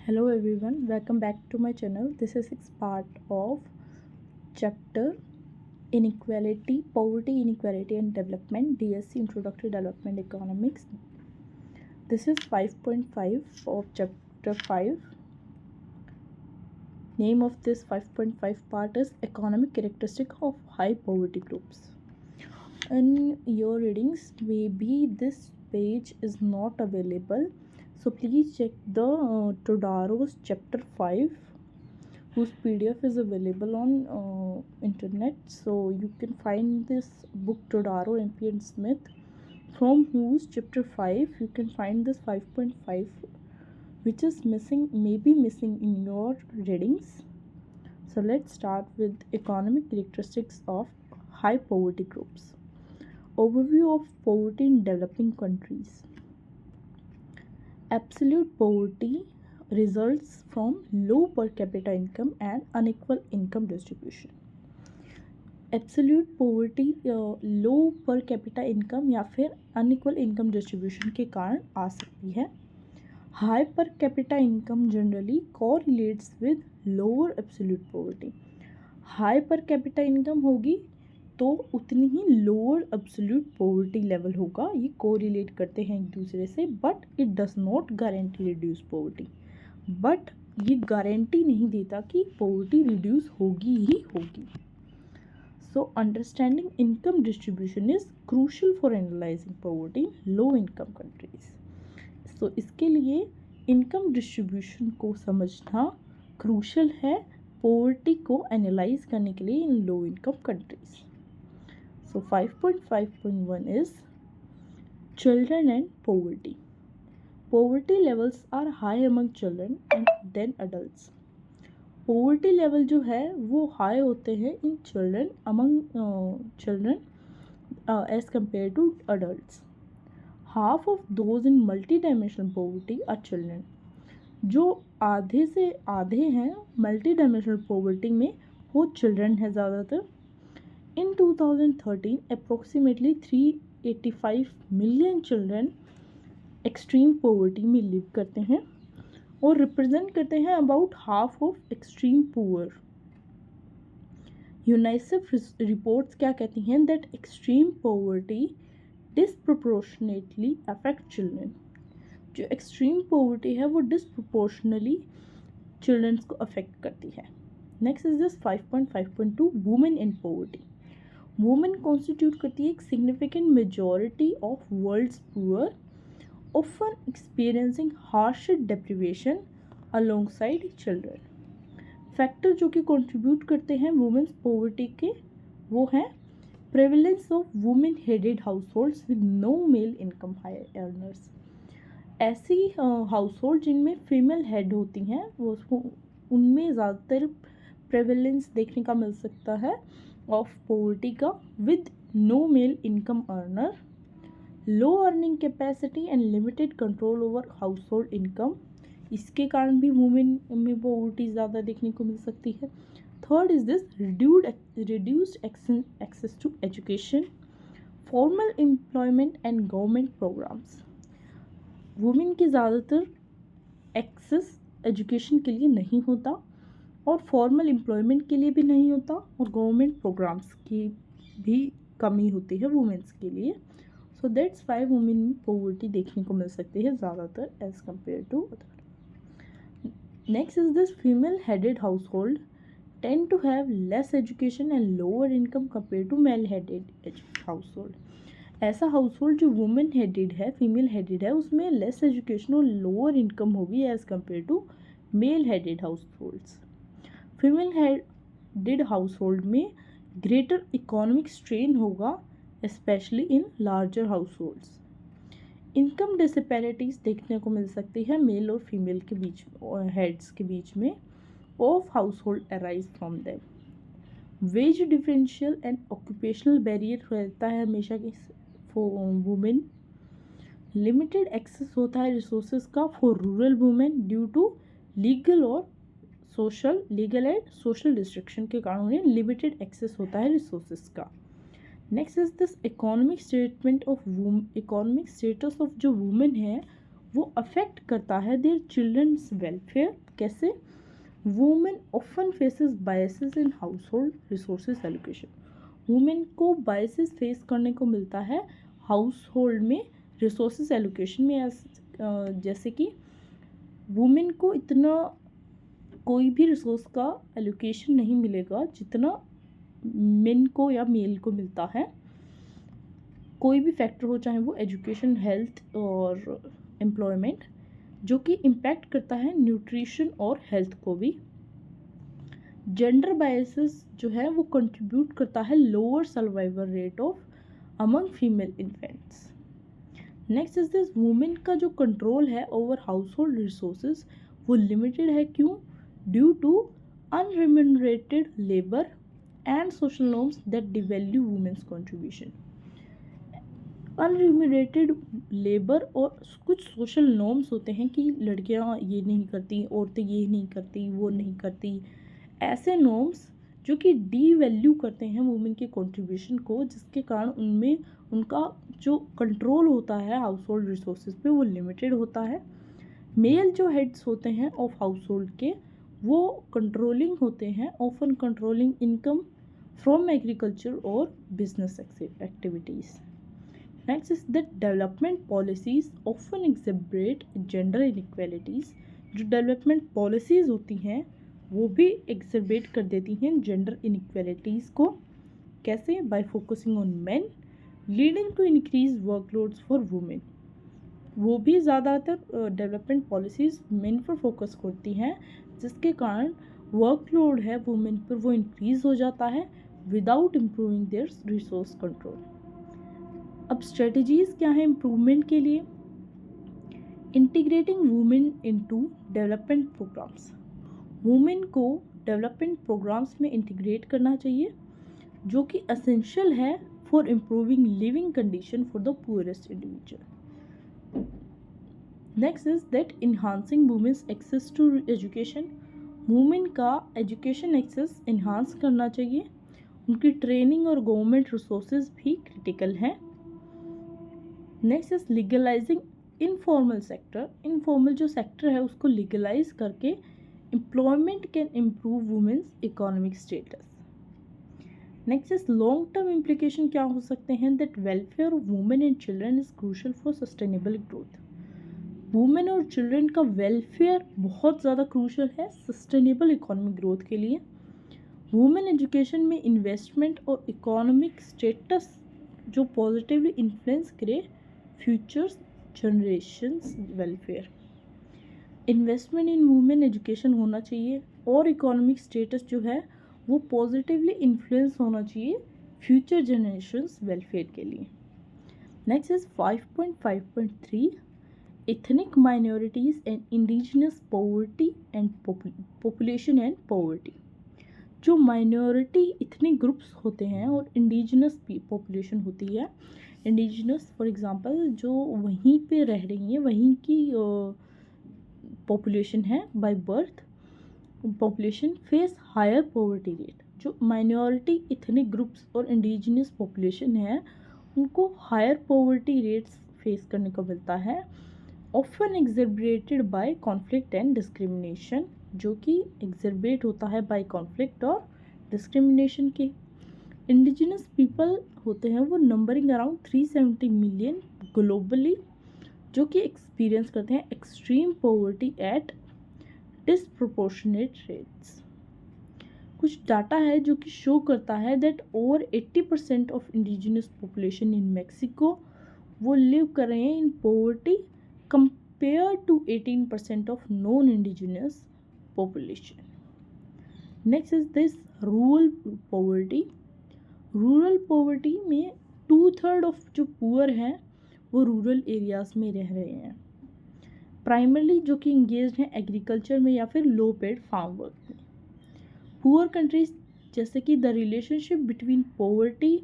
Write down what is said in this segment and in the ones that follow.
Hello everyone, welcome back to my channel. This is sixth part of chapter Inequality, Poverty, Inequality and Development, DSC Introductory Development Economics. This is 5.5 of chapter 5. Name of this 5.5 part is Economic Characteristic of High Poverty Groups. In your readings, maybe this page is not available, so please check the Todaro's chapter 5, whose PDF is available on internet. So you can find this book Todaro, MP and Smith, from whose chapter 5 you can find this 5.5, which is missing, maybe missing in your readings. So let's start with economic characteristics of high poverty groups. Overview of poverty in developing countries. Absolute poverty results from low per capita income and unequal income distribution. Absolute poverty low per capita income या फिर unequal income distribution के कारण आ सकती है. High per capita income generally correlates with lower absolute poverty. High per capita income होगी तो उतनी ही lower absolute poverty level होगा. ये कोरिलेट करते हैं एक दूसरे से, but it does not guarantee reduce poverty. But ये गारंटी नहीं देता कि पॉवर्टी रिड्यूस होगी ही होगी. So understanding income distribution is crucial for analyzing poverty in low income countries. So इसके लिए income distribution को समझना crucial है poverty को analyze करने के लिए in low income countries. So 5.5.1 is children and poverty. Poverty levels are high among children and then adults. Poverty level जो है वो हाई होते हैं in children among children as compare to adults. Half of those in multi dimensional poverty are children. जो आधे से आधे हैं मल्टी डायमेंशनल पोवर्टी में वो चिल्ड्रन है ज़्यादातर. In 2013 approximately 385 million children extreme poverty में लिव करते हैं और रिप्रेजेंट करते हैं about half of extreme poor. UNICEF reports क्या कहती हैं? That extreme poverty disproportionately affect children. जो एक्सट्रीम पॉवर्टी है वो डिसप्रोपोर्शनली चिल्ड्रंस को अफेक्ट करती है. Next is this 5.5.2 women in poverty. Women constitute करती है एक significant majority of world's poor, often experiencing harsh deprivation alongside children. Factor जो कि कंट्रीब्यूट करते हैं वुमेन्स पॉवर्टी के वो हैं prevalence of women headed households with no male income high earners. ऐसी हाउस होल्ड जिनमें फीमेल हेड होती हैं वो उनमें ज़्यादातर प्रेवलेंस देखने का मिल सकता है ऑफ पॉवर्टी का with no male income earner. Low earning capacity and limited control over household income, इसके कारण भी वुमेन में पॉवर्टी ज़्यादा देखने को मिल सकती है. Third is this reduced access to education, formal employment and government programs. Women की ज़्यादातर एक्सेस एजुकेशन के लिए नहीं होता और फॉर्मल एम्प्लॉयमेंट के लिए भी नहीं होता और गवर्नमेंट प्रोग्राम्स की भी कमी होती है वुमेन्स के लिए. सो दैट्स वाई वुमेन में पॉवर्टी देखने को मिल सकती है ज़्यादातर as compare to other. Next is this female headed household tend to have less education and lower income compare to male headed household. ऐसा हाउस होल्ड जो women headed है, फीमेल हेडेड है, उसमें less education और lower income होगी as compare to male headed households. Female headed household में greater economic strain होगा especially in larger households. Income disparities देखने को मिल सकती है मेल और फीमेल के बीच हेड्स के बीच में of household arise from them. Wage differential and occupational barrier रहता है हमेशा की फॉर वुमेन. लिमिटेड एक्सेस होता है रिसोर्सेज का for rural women due to legal and social restriction के कारण उन्हें लिमिटेड एक्सेस होता है रिसोर्सेज का. Next is this economic status of जो वुमेन है वो अफेक्ट करता है देयर चिल्ड्रंस वेलफेयर। कैसे? Women often faces biases in household resources allocation. Women को बायसेस फेस करने को मिलता है हाउस होल्ड में रिसोर्सेज एलोकेशन में। जैसे कि वुमेन को इतना कोई भी रिसोर्स का एलोकेशन नहीं मिलेगा जितना मेन को या मेल को मिलता है। कोई भी फैक्टर हो, चाहे वो एजुकेशन, हेल्थ और एम्प्लॉयमेंट, जो कि इम्पैक्ट करता है न्यूट्रिशन और हेल्थ को भी। जेंडर बायसेस जो है वो कंट्रीब्यूट करता है lower survival rate of among female infants. Next is this, women का जो कंट्रोल है ओवर हाउस होल्ड रिसोर्सेज वो लिमिटेड है। क्यों? Due to unremunerated labour and social norms that devalue women's contribution. Unremunerated labour और कुछ सोशल नॉर्म्स होते हैं कि लड़कियां ये नहीं करती, औरतें ये नहीं करती, वो नहीं करती। ऐसे नॉर्म्स जो कि डी वैल्यू करते हैं वुमेन के कंट्रीब्यूशन को, जिसके कारण उनमें उनका जो कंट्रोल होता है हाउस होल्ड रिसोर्सेज पे वो लिमिटेड होता है। मेल जो हेड्स होते हैं ऑफ हाउस होल्ड के वो कंट्रोलिंग होते हैं, often controlling income from agriculture और business activities. Next is that development policies often exacerbate gender inequalities। जो डेवलपमेंट पॉलिसीज़ होती हैं वो भी exacerbate कर देती हैं जेंडर इनइक्वालिटीज़ को। कैसे? By focusing on men leading to increase workloads for women. वो भी ज़्यादातर डेवलपमेंट पॉलिसीज़ मेन पर फोकस करती हैं, जिसके कारण वर्कलोड है वुमेन पर वो इंक्रीज़ हो जाता है without improving their resource control. अब स्ट्रेटजीज़ क्या है इम्प्रूवमेंट के लिए? Integrating women into development programs. Women को डेवलपमेंट प्रोग्राम्स में इंटीग्रेट करना चाहिए, जो कि एसेंशियल है for improving living condition for the poorest individual. Next is that enhancing women's access to education. Women का एजुकेशन एक्सेस इन्हांस करना चाहिए। उनकी ट्रेनिंग और गवर्नमेंट रिसोर्सेज भी क्रिटिकल हैं। Next is legalizing informal sector. Informal जो sector है उसको लीगलाइज करके employment can improve women's economic status. Next is long term implication क्या हो सकते हैं? That welfare of women and children is crucial for sustainable growth. Women और children का वेलफेयर बहुत ज़्यादा क्रूशल है सस्टेनेबल इकोनॉमिक ग्रोथ के लिए। वुमेन एजुकेशन में इन्वेस्टमेंट और इकोनॉमिक स्टेटस जो पॉजिटिवली इन्फ्लुएंस करे futures generations welfare. Investment in women education होना चाहिए और इकोनॉमिक स्टेटस जो है वो पॉजिटिवली इन्फ्लुएंस होना चाहिए फ्यूचर जनरेशंस वेलफेयर के लिए। Next is 5.5.3 ethnic minorities and indigenous poverty and population and poverty. जो माइनॉरिटी इथनिक ग्रुप्स होते हैं और इंडिजिनस पॉपुलेशन होती है, इंडिजिनस फॉर एग्जांपल जो वहीं पे रह रही हैं, वहीं की पॉपुलेशन है by birth, population face higher poverty rate. जो माइनॉरिटी इथनिक ग्रुप्स और इंडिजिनस पॉपुलेशन है उनको हायर पॉवर्टी रेट्स फेस करने को मिलता है, often exacerbated by conflict and discrimination, जो कि एग्जर्बेट होता है बाय कॉन्फ्लिक्ट और डिस्क्रिमिनेशन के। इंडिजिनस पीपल होते हैं वो नंबरिंग अराउंड 370 मिलियन ग्लोबली, जो कि एक्सपीरियंस करते हैं extreme poverty at disproportionate rates. कुछ डाटा है जो कि शो करता है that over 80% of indigenous population in Mexico वो लिव कर रहे हैं in poverty compare to 18% of non indigenous population. Next is this rural poverty. Rural poverty में 2/3 ऑफ जो पुअर हैं वो रूरल एरियाज़ में रह रहे हैं, प्राइमरली जो कि इंगेज हैं एग्रीकल्चर में या फिर लो पेड फार्म वर्क में। पुअर कंट्रीज जैसे कि the relationship between poverty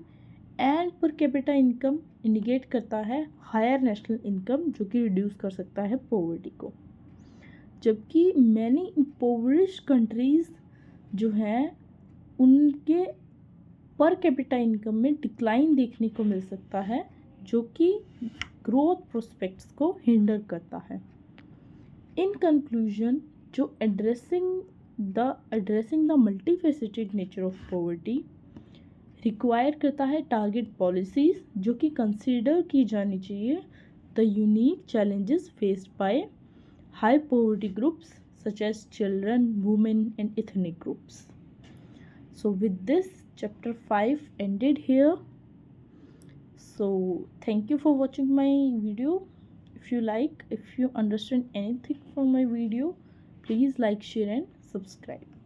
and per capita income indicate करता है हायर नेशनल इनकम, जो कि रिड्यूस कर सकता है पॉवर्टी को। जबकि मैनी इम्पोवरिश कंट्रीज़ जो हैं उनके पर कैपिटा इनकम में डिक्लाइन देखने को मिल सकता है, जो कि ग्रोथ प्रोस्पेक्ट्स को हिंडर करता है। इन कंक्लूजन, जो addressing the multifaceted nature of poverty require करता है टारगेट पॉलिसीज जो कि कंसीडर की जानी चाहिए the unique challenges faced by high poverty groups such as children, women and ethnic groups. So with this, chapter 5 ended here. So thank you for watching my video. If you understand anything from my video, please like, share and subscribe.